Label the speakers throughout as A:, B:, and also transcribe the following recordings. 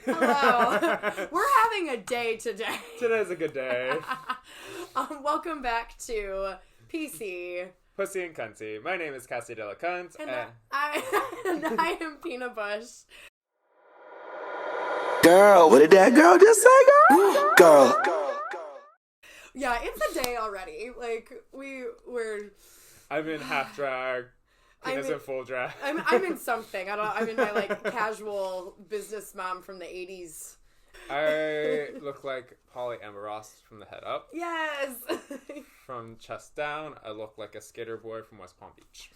A: Hello. We're having a day today.
B: Today's a good day.
A: Welcome back to PC.
B: Pussy and Cunty. My name is Cassi de la Cunt.
A: And I am Pina Bush.
C: Girl, what did that girl just say, girl? Girl.
A: Yeah, it's a day already. Like, we're...
B: I'm in half drag. Pina's in full drag.
A: I'm in something. I'm in my, like, casual business mom from the 80s.
B: I look like Polly Amorous from the head up.
A: Yes!
B: From chest down, I look like a skater boy from West Palm Beach.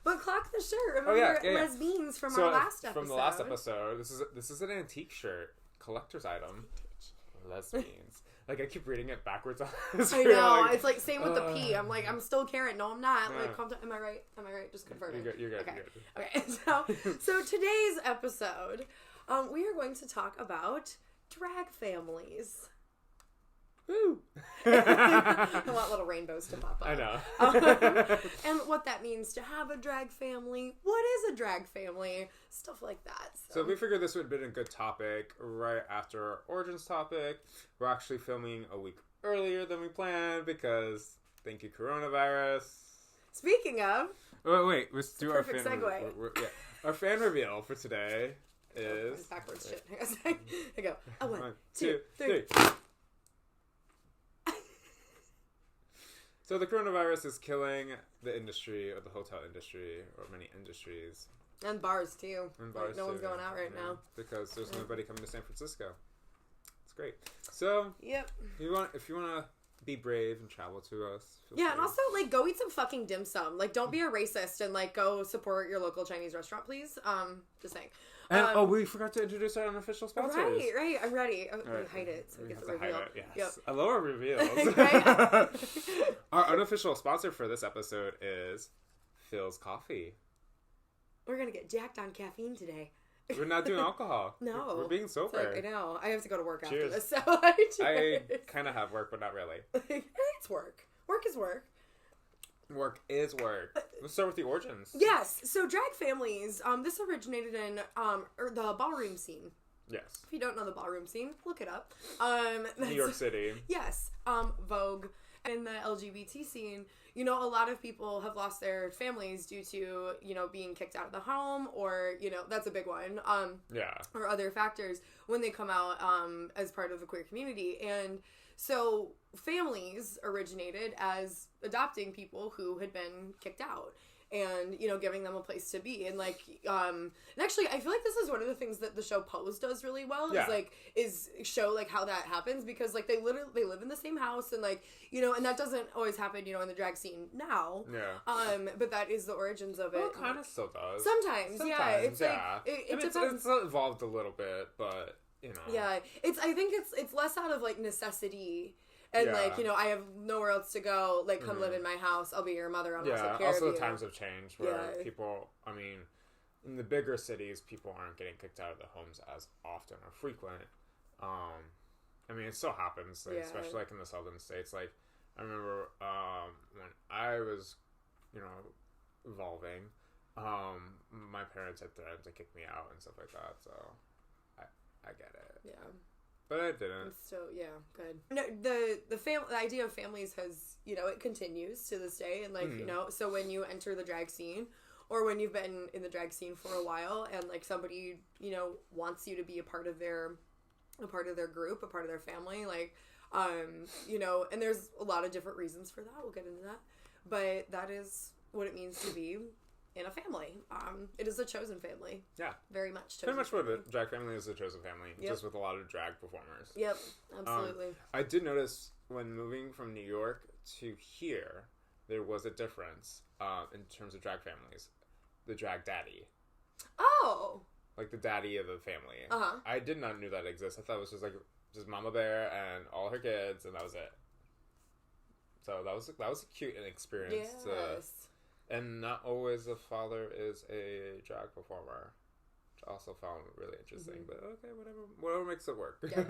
A: But clock the shirt. Remember Les Beans from our last episode.
B: From the last episode. This is an antique shirt. Collector's item. Les Beans. Like, I keep reading it backwards on this.
A: I know. Like, it's like, same with the P. I'm like, I'm still Karen. No, I'm not.
B: Yeah.
A: Like, am I right? Am I right? Just confirming.
B: You're good.
A: Okay. So today's episode, we are going to talk about drag families.
B: Woo!
A: I want little rainbows to pop up.
B: I know.
A: And what that means to have a drag family. What is a drag family? Stuff like that.
B: So we figured this would have been a good topic right after our origins topic. We're actually filming a week earlier than we planned because thank you, coronavirus.
A: Speaking of...
B: Wait. Let's do our fan...
A: Perfect segue.
B: Our fan reveal for today is...
A: backwards shit. I go. One, two, three.
B: So the coronavirus is killing the industry, or the hotel industry, or many industries.
A: And bars, too.
B: And bars,
A: like, no one's going out right now.
B: Because there's nobody coming to San Francisco. It's great. So,
A: yep.
B: If you want to be brave and travel to us.
A: Yeah, and also, like, go eat some fucking dim sum. Like, don't be a racist and, like, go support your local Chinese restaurant, please. Just saying.
B: And, we forgot to introduce our unofficial sponsors.
A: Right. I'm ready.
B: Right.
A: Hide it so we get the
B: have to
A: reveal.
B: hide it, yes.
A: Yep.
B: I love our reveals. Our unofficial sponsor for this episode is Phil's Coffee.
A: We're going to get jacked on caffeine today.
B: We're not doing alcohol.
A: No.
B: We're being sober.
A: Like, I know. I have to go to work
B: Cheers.
A: after this. So
B: I kind of have work, but not really.
A: It's work. Work is work.
B: Work is work. Let's start with the origins.
A: Yes. So drag families, this originated in the ballroom scene.
B: Yes.
A: If you don't know the ballroom scene, look it up.
B: New York City.
A: Yes. Vogue. In the LGBT scene, you know, a lot of people have lost their families due to, you know, being kicked out of the home or, you know, that's a big one.
B: Yeah.
A: Or other factors when they come out as part of the queer community. And so families originated as adopting people who had been kicked out and, you know, giving them a place to be. And, like, and actually, I feel like this is one of the things that the show Pose does really well is show, like, how that happens because, like, they live in the same house and, like, you know, and that doesn't always happen, you know, in the drag scene now.
B: Yeah.
A: But that is the origins of it.
B: Well, it kind of still does.
A: Sometimes, yeah. It's like, it depends.
B: It's evolved a little bit, but, you know.
A: Yeah. I think it's less out of, like, necessity. And, like, you know, I have nowhere else to go. Like, come live in my house. I'll be your mother. I'll take care of you.
B: Also the times have changed where people, I mean, in the bigger cities, people aren't getting kicked out of their homes as often or frequent. I mean, it still happens, like, especially, like, in the southern states. Like, I remember when I was, you know, evolving, my parents had threatened to kick me out and stuff like that. So, I get it.
A: Yeah.
B: But I didn't.
A: So yeah, good. No, the idea of families has, you know, it continues to this day, and like you know, so when you enter the drag scene, or when you've been in the drag scene for a while, and like somebody, you know, wants you to be a part of their group, a part of their family, like, you know, and there's a lot of different reasons for that. We'll get into that, but that is what it means to be in a family. It is a chosen family. Yeah. Very much chosen.
B: Pretty much what a drag family is, a chosen family. Yep. Just with a lot of drag performers.
A: Yep. Absolutely.
B: I did notice when moving from New York to here, there was a difference in terms of drag families. The drag daddy.
A: Oh. Like
B: the daddy of the family.
A: Uh-huh.
B: I did not know that existed. I thought it was just Mama Bear and all her kids, and that was it. So that was a cute experience.
A: Yes.
B: And not always the father is a drag performer, which I also found really interesting. But okay, whatever makes it work. Yeah.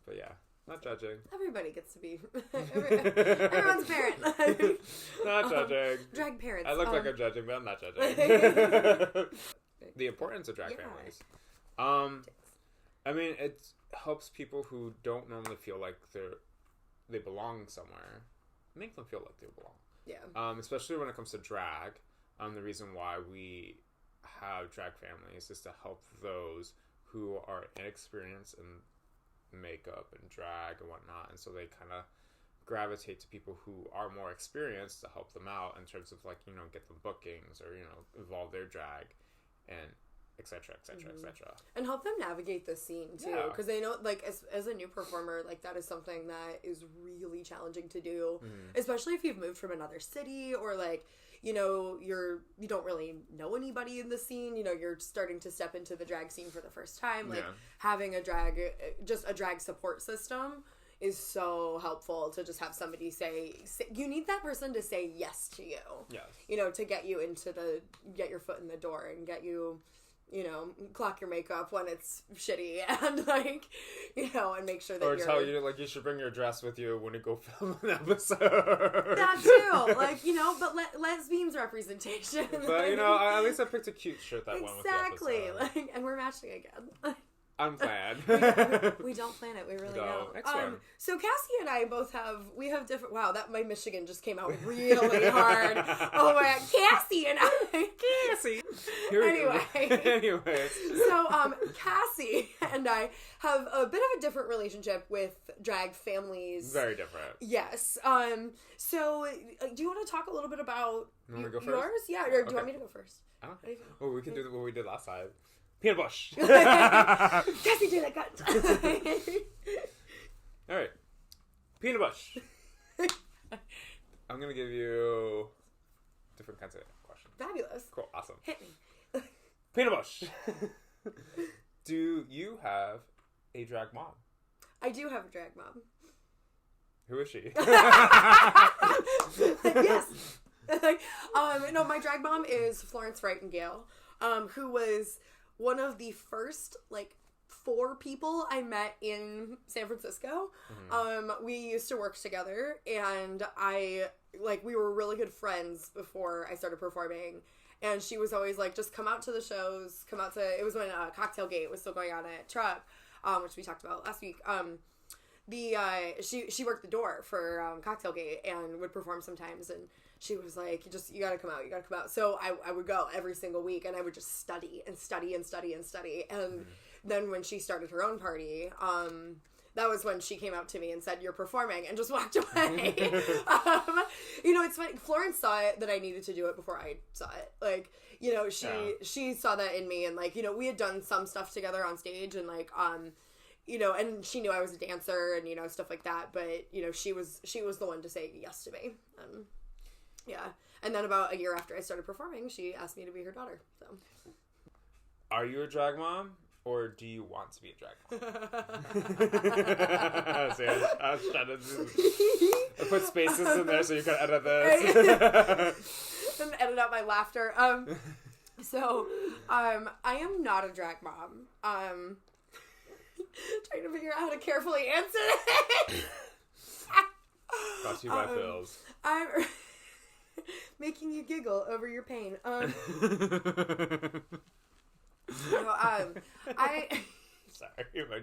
B: But yeah, not judging.
A: Everybody gets to be everyone's a parent.
B: Not judging.
A: Drag parents.
B: I look like I'm judging, but I'm not judging. The importance of drag families. I mean, it helps people who don't normally feel like they belong somewhere. Make them feel like they belong.
A: Yeah.
B: Especially when it comes to drag. The reason why we have drag families is to help those who are inexperienced in makeup and drag and whatnot, and so they kind of gravitate to people who are more experienced to help them out in terms of, like, you know, get them bookings or, you know, evolve their drag and etc etc.
A: And help them navigate the scene too, because they know, like, as a new performer, like, that is something that is really challenging to do, especially if you've moved from another city, or, like, you know, you don't really know anybody in the scene, you know, you're starting to step into the drag scene for the first time. Like, having a drag support system is so helpful, to just have somebody say, you need that person to say yes to you.
B: Yes.
A: You know, to get you get your foot in the door and get you, you know, clock your makeup when it's shitty, and, like, you know, and make sure that you're...
B: Or tell you, like, you should bring your dress with you when you go film an episode.
A: That too. Like, you know, but lesbians representation.
B: But, you know, at least I picked a cute shirt that went with the episode.
A: Exactly. Like, and we're matching again.
B: Unplanned.
A: We don't plan it. We really
B: don't.
A: don't. So Cassie and I both have different... Wow, my Michigan just came out really hard. Oh my God. Cassie and I.
B: Cassie.
A: Anyway. So Cassie and I have a bit of a different relationship with drag families.
B: Very different.
A: Yes. So do you want to talk a little bit about
B: yours?
A: Yeah. Or do you want me to go first?
B: Well, we can do what we did last time. Peanut bush.
A: Cassie did it. Got
B: All right. Peanut bush. I'm going to give you different kinds of questions.
A: Fabulous.
B: Cool. Awesome.
A: Hit me.
B: Peanut bush. Do you have a drag mom?
A: I do have a drag mom.
B: Who is she?
A: Yes. No, my drag mom is Florence Wrightingale, who was one of the first, like, 4 people I met in San Francisco. We used to work together, and we were really good friends before I started performing. And she was always like, just come out to the shows, it was when Cocktail Gate was still going on at Truck, which we talked about last week. She worked the door for Cocktail Gate and would perform sometimes, and she was like, you gotta come out. So I would go every single week, and I would just study. And then when she started her own party, that was when she came out to me and said, you're performing, and just walked away. You know, it's funny, Florence saw it, that I needed to do it before I saw it. Like, you know, she saw that in me, and, like, you know, we had done some stuff together on stage, and, like, you know, and she knew I was a dancer and, you know, stuff like that, but, you know, she was the one to say yes to me. Yeah. And then about a year after I started performing, she asked me to be her daughter. So,
B: are you a drag mom, or do you want to be a drag mom? See, I was trying to I put spaces in there so you can edit this.
A: And edit out my laughter. So, I am not a drag mom. Trying to figure out how to carefully answer it.
B: Brought to you by Phil's.
A: I'm making you giggle over your pain. I
B: Sorry, my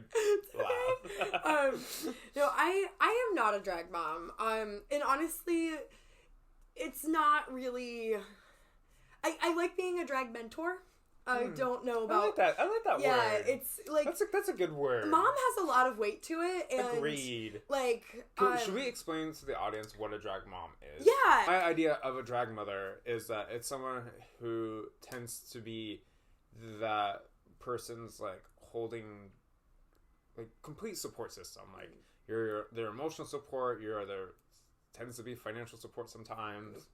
B: laugh.
A: No, I am not a drag mom. And honestly, it's not really. I like being a drag mentor. I don't know about...
B: I like that word.
A: Yeah, it's like...
B: That's a good word.
A: Mom has a lot of weight to it, and...
B: Agreed.
A: Like...
B: Should we explain to the audience what a drag mom is?
A: Yeah.
B: My idea of a drag mother is that it's someone who tends to be that person's, like, holding, like, complete support system. Like, you're their emotional support, tends to be financial support sometimes.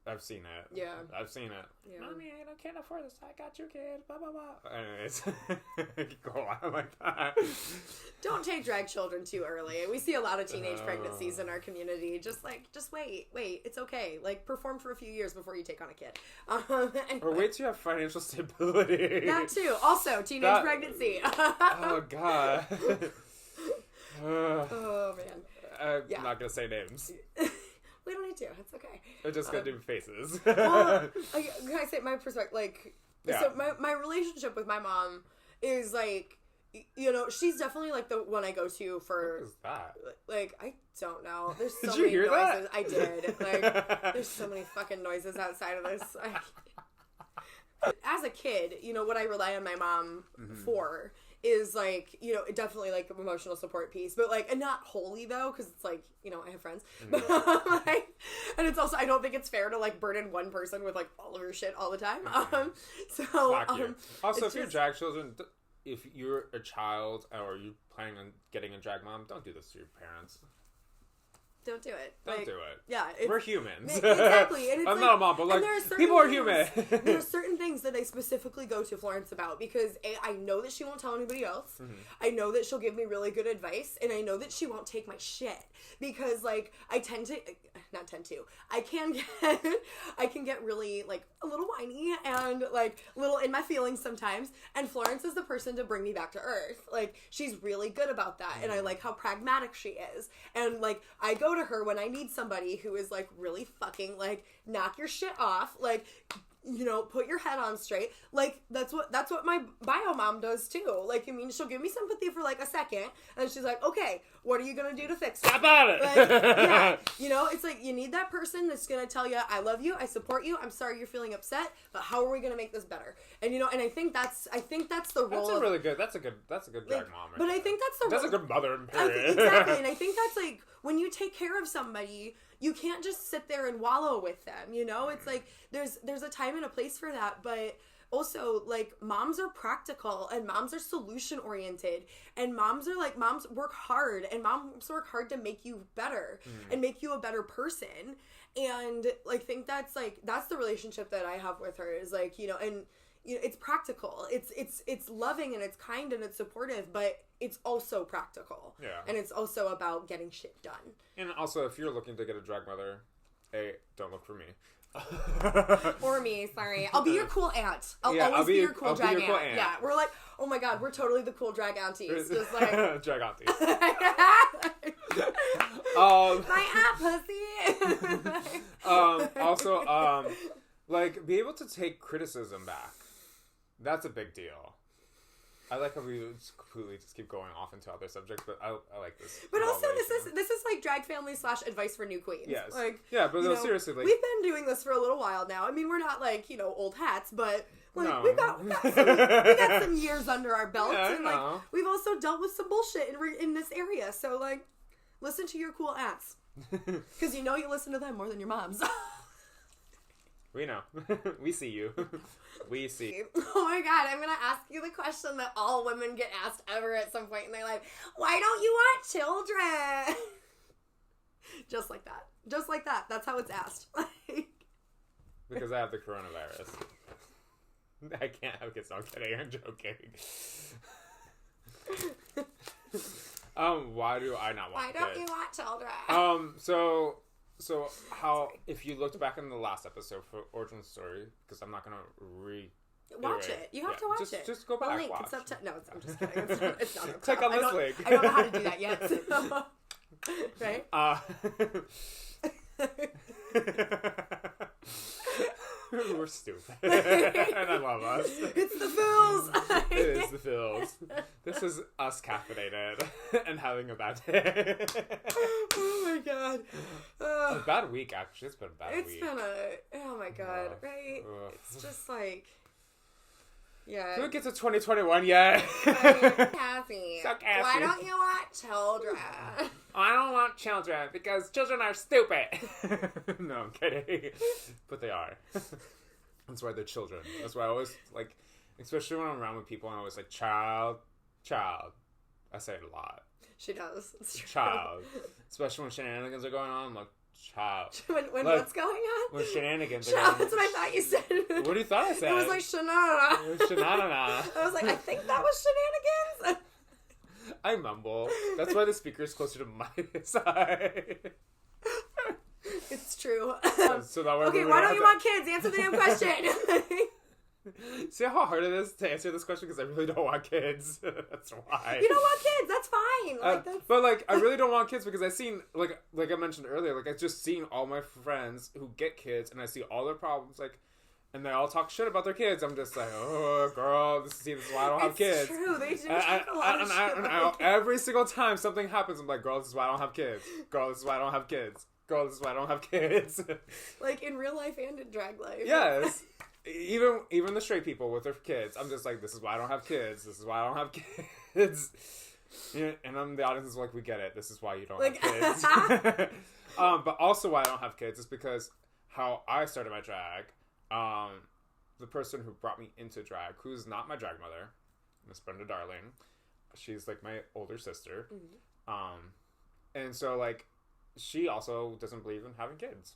B: I've seen it.
A: Yeah.
B: I've seen it.
A: Yeah.
B: Mommy, I can't afford this. I got you, kid. Blah, blah, blah. Anyways. Go on like that.
A: Don't take drag children too early. We see a lot of teenage pregnancies in our community. Just wait. It's okay. Like, perform for a few years before you take on a kid.
B: Anyway. Or wait till you have financial stability.
A: That too. Also, teenage pregnancy.
B: Oh, God.
A: Oh, man.
B: I'm not going to say names.
A: We don't need to. It's okay.
B: We're just gonna do faces.
A: Well, can I say my perspective? Like, so my relationship with my mom is like, you know, she's definitely like the one I go to for.
B: What is that?
A: Like, I don't know. There's so
B: Did you
A: many
B: hear
A: noises.
B: that?
A: I did. Like, there's so many fucking noises outside of this. As a kid, you know, what I rely on my mom for is like, you know, definitely like emotional support piece, but like, and not wholly though, because it's like, you know, I have friends, but like, and it's also, I don't think it's fair to like burden one person with like all of her shit all the time.
B: Also, if you're drag children, if you're a child or you planning on getting a drag mom, don't do this to your parents.
A: Don't do it.
B: Don't
A: like,
B: do it.
A: Yeah.
B: We're humans.
A: Exactly. And it's
B: I'm not a mom, but like, people are human.
A: There are certain things that I specifically go to Florence about because I know that she won't tell anybody else. Mm-hmm. I know that she'll give me really good advice. And I know that she won't take my shit. Because like, I can get really like a little whiny and like a little in my feelings sometimes. And Florence is the person to bring me back to earth. Like, she's really good about that. Mm-hmm. And I like how pragmatic she is. And like, I go to her when I need somebody who is like really fucking like knock your shit off, like, you know, put your head on straight. Like, that's what my bio mom does too. Like, I mean, she'll give me sympathy for like a second and she's like, okay, what are you gonna do to fix it?
B: Stop at it.
A: Like, yeah, you know, it's like you need that person that's gonna tell you, I love you, I support you, I'm sorry you're feeling upset, but how are we gonna make this better? And you know, and I think that's the role.
B: That's a good drag mom.
A: But I think that's the role.
B: That's a good mother.
A: Exactly, and I think that's like when you take care of somebody, you can't just sit there and wallow with them, you know? It's like there's a time and a place for that, but also like moms are practical and moms are solution oriented and moms work hard and moms work hard to make you better and make you a better person. And like think that's the relationship that I have with her is like, you know, and you know, it's practical. It's loving and it's kind and it's supportive, but it's also practical. Yeah. And it's also about getting shit done.
B: And also, if you're looking to get a drag mother, don't look for me.
A: Or me, sorry. I'll be your cool aunt. I'll be your cool drag aunt. Yeah, we're like, oh my god, we're totally the cool drag aunties. Just like
B: drag auntie.
A: My aunt pussy.
B: Also, like, be able to take criticism back. That's a big deal. I like how we just completely keep going off into other subjects, but I like this.
A: But also, this is like drag family / advice for new queens.
B: Yes.
A: Like,
B: yeah, but no, seriously, like,
A: we've been doing this for a little while now. I mean, we're not like, you know, old hats, but like
B: no.
A: we got some years under our belts, and like we've also dealt with some bullshit in this area. So like, listen to your cool aunts, because you know you listen to them more than your moms.
B: We know. We see you. We see.
A: Oh my god, I'm gonna ask you the question that all women get asked ever at some point in their life. Why don't you want children? Just like that. Just like that. That's how it's asked.
B: Because I have the coronavirus. I can't have kids. No, I'm kidding. I'm joking. Why do I not want kids?
A: Why don't you want children?
B: So how, if you looked back in the last episode for Origin Story, because I'm not going to
A: watch it. You have to watch it.
B: Just go back,
A: link.
B: watch.
A: No, I'm just kidding. It's not
B: Click on this link.
A: I don't know how to do that yet. So. Right?
B: We're stupid. And I love us.
A: It's the Phils.
B: It is the Phils. This is us caffeinated and having a bad day.
A: Oh my god.
B: A bad week, actually. It's been a bad week.
A: It's been oh my god, right? It's just like, yeah.
B: Can we get to 2021 yet?
A: Cassie.
B: So Cassie.
A: Why don't you want children?
B: I don't want children because children are stupid. No, I'm kidding. But they are. That's why they're children. That's why I always, like, especially when I'm around with people, I'm always like, child. I say it a lot.
A: She does. It's true.
B: Child. Especially when shenanigans are going on, I'm like, child.
A: When
B: like,
A: what's going on?
B: When shenanigans are
A: going
B: going
A: on. That's what I thought you said.
B: What do you thought I said?
A: It was like shenanigans.
B: Shenanigans.
A: I was like, I think that was shenanigans.
B: I mumble. That's why the speaker's closer to my side.
A: It's true.
B: So that
A: okay, why don't you want kids? Answer the damn question.
B: See how hard it is to answer this question? Because I really don't want kids. That's why.
A: You don't want kids. That's fine. Like,
B: but like, I really don't want kids because I've seen, like I mentioned earlier, like I've just seen all my friends who get kids, and I see all their problems. Like, and they all talk shit about their kids. I'm just like, oh, girl, this is why I don't have kids.
A: It's true. They do talk a lot of shit.
B: Every single time something happens, I'm like, girl, this is why I don't have kids. Girl, this is why I don't have kids. Girl, this is why I don't have kids.
A: Like, in real life and in drag life.
B: Yes. Even the straight people with their kids, I'm just like, this is why I don't have kids. This is why I don't have kids. Yeah, and the audience is like, we get it. This is why you don't have kids. But also why I don't have kids is because how I started my drag, the person who brought me into drag, who's not my drag mother, Miss Brenda Darling, she's like my older sister. Mm-hmm. And so like, she also doesn't believe in having kids.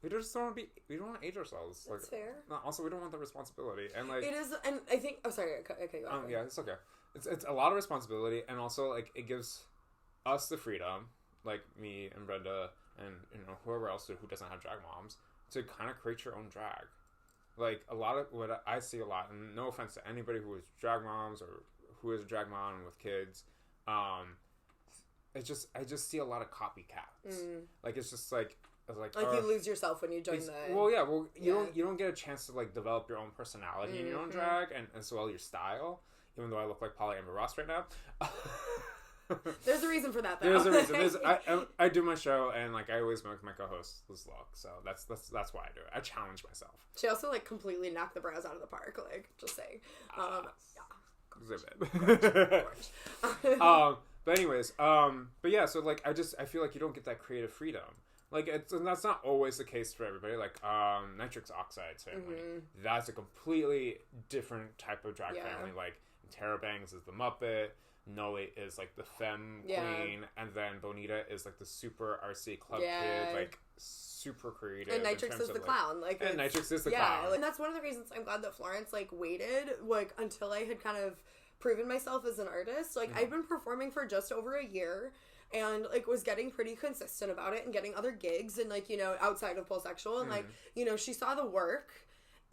B: We just don't want to we don't want to age ourselves.
A: That's fair.
B: Also, we don't want the responsibility. And like, it
A: is, and I think, oh, sorry, okay, go on.
B: Yeah, it's okay. It's a lot of responsibility, and also like, it gives us the freedom, like me and Brenda and, you know, whoever else who doesn't have drag moms, to kind of create your own drag. Like, a lot of what I see a lot, and no offense to anybody who is drag moms or who is a drag mom with kids, I just see a lot of copycats. Like, it's just like
A: you lose yourself when you join the...
B: Well, yeah, you don't get a chance to like develop your own personality in your own drag, and as well your style. Even though I look like Polly Amber Ross right now.
A: There's a reason for that, though.
B: There's a reason. I do my show, and like, I always make my co-host this look, so that's why I do it. I challenge myself.
A: She also like completely knocked the brows out of the park. Like, just saying.
B: But anyways, but yeah, so like, I feel like you don't get that creative freedom. Like, and that's not always the case for everybody. Like, Nitrix Oxide family, that's a completely different type of drag family. Like, Tara Bangs is the Muppet, Nole is like the femme queen, and then Bonita is like the super RC club kid, like super creative.
A: And Nitrix is the clown. Like,
B: and Nitrix is the clown.
A: And that's one of the reasons I'm glad that Florence like waited, like, until I had kind of proven myself as an artist. Like, I've been performing for just over a year. And, like, was getting pretty consistent about it and getting other gigs and, like, you know, outside of Polysexual. And, like, you know, she saw the work.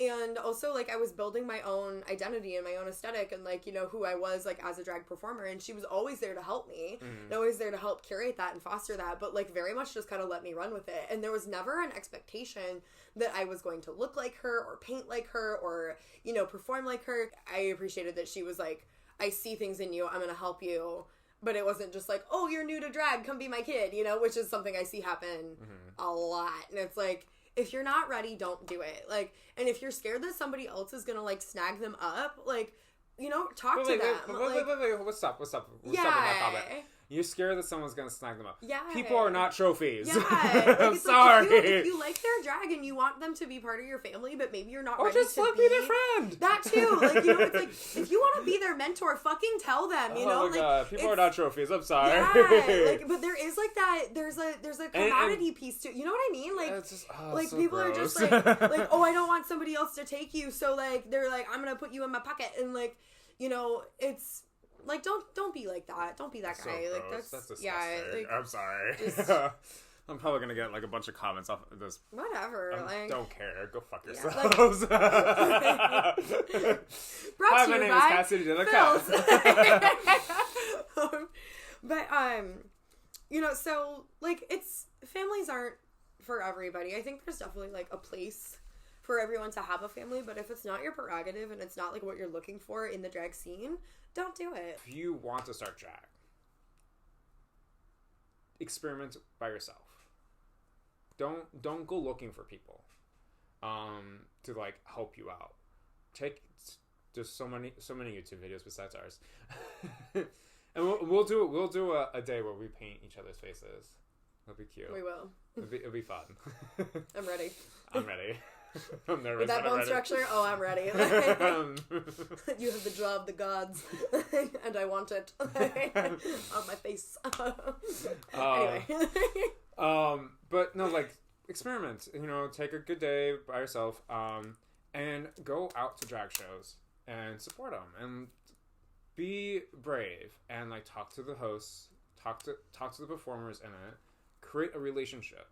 A: And also, like, I was building my own identity and my own aesthetic and, like, you know, who I was, like, as a drag performer. And she was always there to help me. And always there to help curate that and foster that. But, like, very much just kind of let me run with it. And there was never an expectation that I was going to look like her or paint like her or, you know, perform like her. I appreciated that she was like, I see things in you. I'm going to help you. But it wasn't just like, oh, you're new to drag, come be my kid, you know, which is something I see happen a lot. And it's like, if you're not ready, don't do it. Like, and if you're scared that somebody else is going to, like, snag them up, like, you know, talk to them.
B: Wait, what's up? What's up with that comment? You're scared that someone's going to snag them up.
A: Yeah.
B: People are not trophies.
A: Yeah.
B: I'm sorry.
A: Like, if you like their drag and you want them to be part of your family, but maybe you're not ready to be... Or just
B: be their friend.
A: That too. Like, you know, it's like, if you want to be their mentor, fucking tell them, you know?
B: Oh my God. People are not trophies. I'm sorry.
A: Yeah. Like, but there is like that, there's a commodity piece to it. You know what I mean? Like,
B: it's just,
A: like
B: so
A: people
B: gross.
A: are just like, oh, I don't want somebody else to take you. So, like, they're like, I'm going to put you in my pocket. And, like, you know, it's... Like, don't be like that. Don't be that guy.
B: So
A: like,
B: that's disgusting.
A: Yeah, like,
B: I'm sorry. I'm probably gonna get like a bunch of comments off of this.
A: Whatever.
B: I don't care. Go fuck yourselves.
A: Like, brought
B: Hi,
A: to
B: my
A: you
B: name
A: by
B: is Cassie Cat.
A: But you know, so like, it's families aren't for everybody. I think there's definitely like a place for everyone to have a family, but if it's not your prerogative and it's not like what you're looking for in the drag scene, don't do it.
B: If you want to start drag, experiment by yourself. Don't go looking for people to like help you out. There's so many YouTube videos besides ours. And we'll do a day where we paint each other's faces. It'll be cute.
A: We will.
B: It'll be fun.
A: I'm ready.
B: I'm ready. I'm nervous.
A: With that bone structure, I'm ready. You have the jaw of the gods, and I want it on my face. Anyway.
B: But no, like, experiment. You know, take a good day by yourself, and go out to drag shows and support them, and be brave, and like talk to the hosts, talk to the performers in it, create a relationship.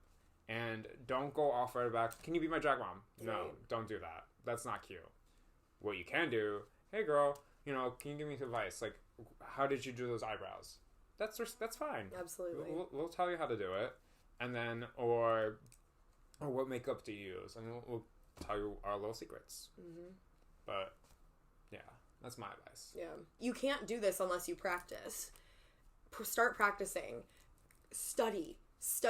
B: And don't go off right back. Can you be my drag mom? No, don't do that. That's not cute. What you can do, hey girl, you know, can you give me advice? Like, how did you do those eyebrows? That's fine.
A: Absolutely.
B: We'll tell you how to do it, and then or what makeup to use, and we'll tell you our little secrets. But yeah, that's my advice.
A: Yeah, you can't do this unless you practice. Start practicing. Study.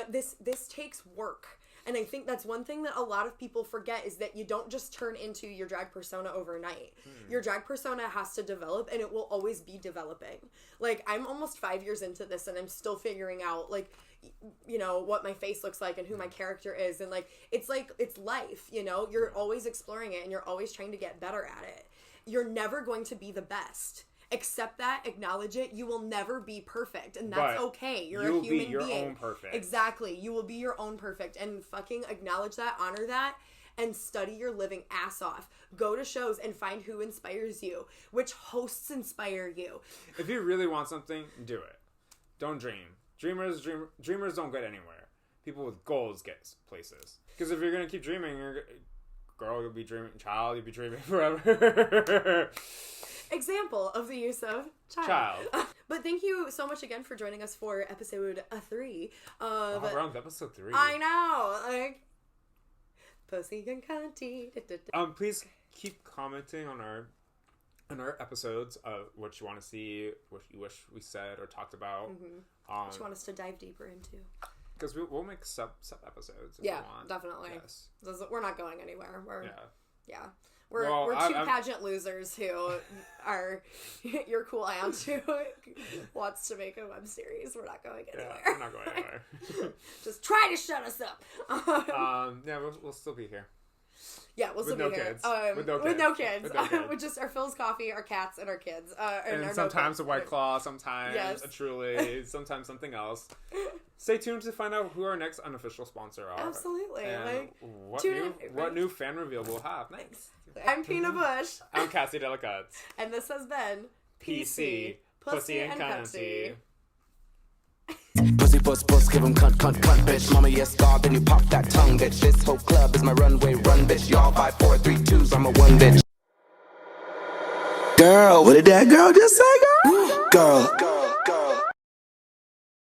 A: This takes work. And I think that's one thing that a lot of people forget is that you don't just turn into your drag persona overnight. Your drag persona has to develop, and it will always be developing. Like, I'm almost 5 years into this, and I'm still figuring out, like, you know, what my face looks like and who my character is. And, like, it's life, you know? You're always exploring it, and you're always trying to get better at it. You're never going to be the best. Accept that, acknowledge it. You will never be perfect, and that's okay. You're a human being.
B: You will be your own perfect.
A: Exactly. You will be your own perfect, and fucking acknowledge that, honor that, and study your living ass off. Go to shows and find who inspires you, which hosts inspire you.
B: If you really want something, do it. Don't dream. Dreamers don't get anywhere. People with goals get places. Because if you're gonna keep dreaming, you'll be dreaming. Child, you'll be dreaming forever.
A: Example of the use of child. But thank you so much again for joining us for episode 3 of...
B: we're on episode 3.
A: I know! Like... Pussy and cunty.
B: Please keep commenting on our episodes of what you want to see, what you wish we said or talked about.
A: What you want us to dive deeper into.
B: Because we'll make sub episodes if
A: you
B: want.
A: Definitely. Yes. We're not going anywhere. Yeah.
B: We're
A: two pageant losers who are your cool aunt who wants to make a web series. We're not going anywhere.
B: Yeah, we're not going anywhere.
A: Just try to shut us up.
B: Yeah, we'll still be here.
A: Yeah, we'll still be here. With no kids. With just our Phil's coffee, our cats, and our kids.
B: And
A: our
B: sometimes a White Claw, sometimes a Truly, sometimes something else. Stay tuned to find out who our next unofficial sponsor are.
A: Absolutely.
B: And what new fan reveal we'll have next.
A: I'm Pina Bush.
B: I'm Cassie Delicates.
A: And this has been
B: PC, Pussy and Cassie.
C: Pussy, puss, give 'em cunt, bitch. Mama, yes, God, then you pop that tongue, bitch. This whole club is my runway, run, bitch. Y'all 5, 4, 3, 2s, I'm a 1, bitch. Girl, what did that girl just say, girl? Girl.